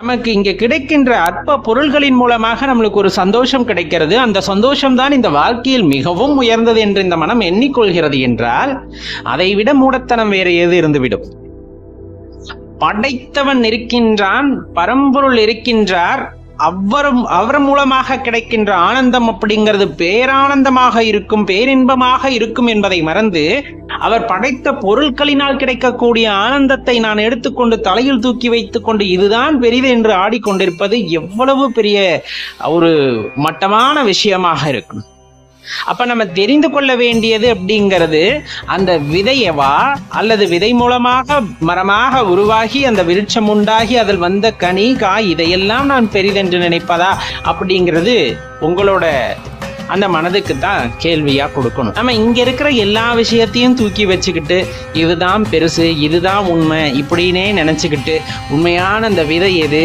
நமக்கு இங்க கிடைக்கின்ற அற்ப பொருள்களின் மூலமாக நம்மளுக்கு ஒரு சந்தோஷம் கிடைக்கிறது. அந்த சந்தோஷம் தான் இந்த வாழ்க்கையில் மிகவும் உயர்ந்தது என்று இந்த மனம் எண்ணிக்கொள்கிறது என்றால் அதை விட மூடத்தனம் வேற ஏது இருந்துவிடும். படைத்தவன் இருக்கின்றான், பரம்பொருள் இருக்கின்றார், அவர் மூலமாக கிடைக்கின்ற ஆனந்தம் அப்படிங்கிறது பேரானந்தமாக இருக்கும், பேரின்பமாக இருக்கும் என்பதை மறந்து அவர் படைத்த பொருட்களினால் கிடைக்கக்கூடிய ஆனந்தத்தை நான் எடுத்துக்கொண்டு தலையில் தூக்கி வைத்துக் கொண்டு இதுதான் பெரிது என்று ஆடிக்கொண்டிருப்பது எவ்வளவு பெரிய ஒரு மட்டமான விஷயமாக இருக்கும். அப்ப நம்ம தெரிந்து கொள்ள வேண்டியது அப்படிங்கிறது அந்த விதையவா அல்லது விதை மூலமாக மரமாக உருவாகி அந்த விருட்சம் உண்டாகி அதில் வந்த கனி காய் இதையெல்லாம் நான் பெரிதென்று நினைப்பதா அப்படிங்கிறது உங்களோட அந்த மனதுக்கு தான் கேள்வியா கொடுக்கணும். நம்ம இங்க இருக்கிற எல்லா விஷயத்தையும் தூக்கி வச்சுக்கிட்டு இதுதான் பெருசு, இதுதான் உண்மை இப்படின்னே நினைச்சுக்கிட்டு உண்மையான அந்த விதை எது,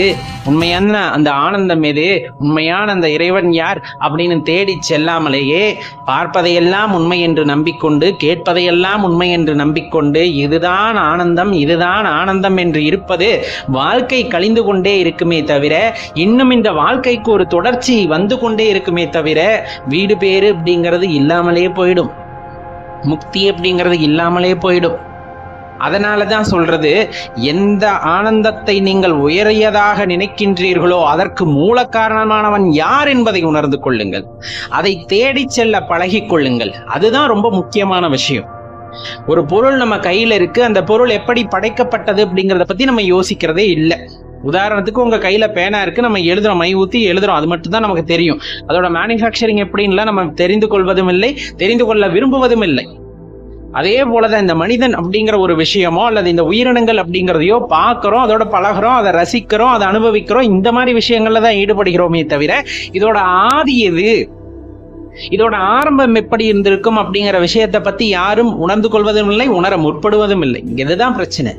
உண்மையான அந்த ஆனந்தம் எது, உண்மையான அந்த இறைவன் யார் அப்படின்னு தேடி செல்லாமலேயே பார்ப்பதையெல்லாம் உண்மை என்று நம்பிக்கொண்டு கேட்பதையெல்லாம் உண்மை என்று நம்பிக்கொண்டு இதுதான் ஆனந்தம் இதுதான் ஆனந்தம் என்று இருப்பது வாழ்க்கை கழிந்து கொண்டே இருக்குமே தவிர இன்னும் இந்த வாழ்க்கைக்கு ஒரு தொடர்ச்சி வந்து கொண்டே இருக்குமே தவிர வீடு பேரு அப்படிங்கிறது இல்லாமலே போயிடும், முக்தி அப்படிங்கிறது இல்லாமலே போயிடும். அதனாலதான் சொல்றது, எந்த ஆனந்தத்தை நீங்கள் உயரியதாக நினைக்கின்றீர்களோ அதற்கு மூல காரணமானவன் யார் என்பதை உணர்ந்து கொள்ளுங்கள், அதை தேடி செல்ல பழகி கொள்ளுங்கள். அதுதான் ரொம்ப முக்கியமான விஷயம். ஒரு பொருள் நம்ம கையில இருக்கு, அந்த பொருள் எப்படி படைக்கப்பட்டது அப்படிங்கிறத பத்தி நம்ம யோசிக்கிறதே இல்லை. உதாரணத்துக்கு உங்க கையில பேனா இருக்கு, நம்ம எழுதுறோம், மை ஊத்தி எழுதுறோம், அது மட்டும் தான் நமக்கு தெரியும். அதோட மேனுஃபேக்சரிங் எப்படின்லாம் நம்ம தெரிந்து கொள்வதும் இல்லை, தெரிந்து கொள்ள விரும்புவதும் இல்லை. அதே போலதான் இந்த மனிதன் அப்படிங்கிற ஒரு விஷயமோ அல்லது இந்த உயிரினங்கள் அப்படிங்கிறதையோ பார்க்கிறோம், அதோட பழகிறோம், அதை ரசிக்கிறோம், அதை அனுபவிக்கிறோம், இந்த மாதிரி விஷயங்கள்ல தான் ஈடுபடுகிறோமே தவிர இதோட ஆதி எது, இதோட ஆரம்பம் எப்படி இருந்திருக்கும் அப்படிங்கிற விஷயத்தை பத்தி யாரும் உணர்ந்து கொள்வதும் இல்லை, உணர முற்படுவதும் இல்லை. இதுதான் பிரச்சனை.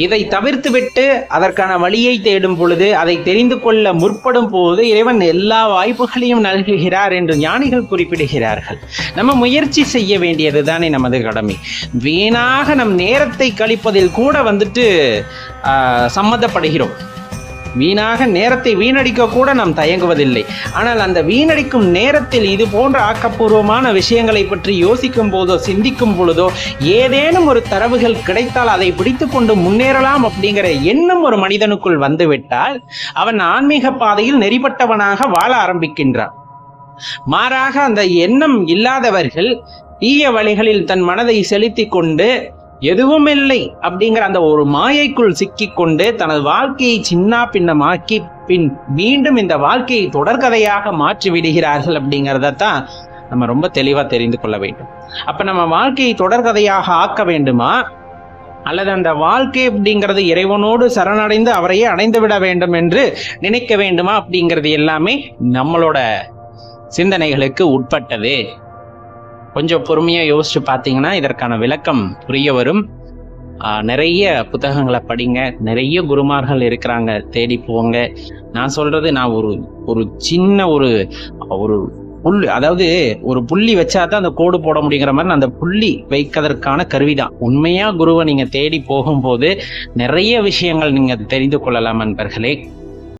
இதை தவிர்த்து விட்டு அதற்கான வழியை தேடும் பொழுது, அதை தெரிந்து கொள்ள முற்படும் போது இறைவன் எல்லா வாய்ப்புகளையும் நல்குகிறார் என்று ஞானிகள் குறிப்பிடுகிறார்கள். நம்ம முயற்சி செய்ய வேண்டியது தானே நமது கடமை. வீணாக நம் நேரத்தை கழிப்பதில் கூட சம்மதப்படுகிறோம். வீணாக நேரத்தை வீணடிக்க கூட நாம் தயங்குவதில்லை. ஆனால் அந்த வீணடிக்கும் நேரத்தில் இது போன்ற ஆக்கப்பூர்வமான விஷயங்களை பற்றி யோசிக்கும் போதோ சிந்திக்கும் பொழுதோ ஏதேனும் ஒரு தரவுகள் கிடைத்தால் அதை பிடித்து கொண்டு முன்னேறலாம் அப்படிங்கிற எண்ணம் ஒரு மனிதனுக்குள் வந்துவிட்டால் அவன் ஆன்மீக பாதையில் நெறிப்பட்டவனாக வாழ ஆரம்பிக்கின்றான். மாறாக அந்த எண்ணம் இல்லாதவர்கள் தீய வழிகளில் தன் மனதை செலுத்தி கொண்டு எதுவும் இல்லை அப்படிங்கிற அந்த ஒரு மாயைக்குள் சிக்கிக்கொண்டு தனது வாழ்க்கையை சின்ன பின்னமாக்கி பின் மீண்டும் இந்த வாழ்க்கையை தொடர்கதையாக மாற்றி விடுகிறார்கள் அப்படிங்கிறதான் நம்ம ரொம்ப தெளிவா தெரிந்து கொள்ள வேண்டும். அப்ப நம்ம வாழ்க்கையை தொடர்கதையாக ஆக்க வேண்டுமா அல்லது அந்த வாழ்க்கை அப்படிங்கிறது இறைவனோடு சரணடைந்து அவரையே அடைந்து விட வேண்டும் என்று நினைக்க வேண்டுமா அப்படிங்கிறது எல்லாமே நம்மளோட சிந்தனைகளுக்கு உட்பட்டது. கொஞ்சம் பொறுமையா யோசிச்சு பார்த்தீங்கன்னா இதற்கான விளக்கம் புரிய வரும். நிறைய புத்தகங்களை படிங்க, நிறைய குருமார்கள் இருக்கிறாங்க, தேடி போங்க. நான் சொல்றது, நான் ஒரு சின்ன ஒரு புள்ளி, அதாவது ஒரு புள்ளி வச்சாதான் அந்த கோடு போட முடியுங்கிற மாதிரி அந்த புள்ளி வைக்கிறதுக்கான கருவிதான். உண்மையா குருவை நீங்க தேடி போகும்போது நிறைய விஷயங்கள் நீங்க தெரிந்து கொள்ளலாம் நண்பர்களே.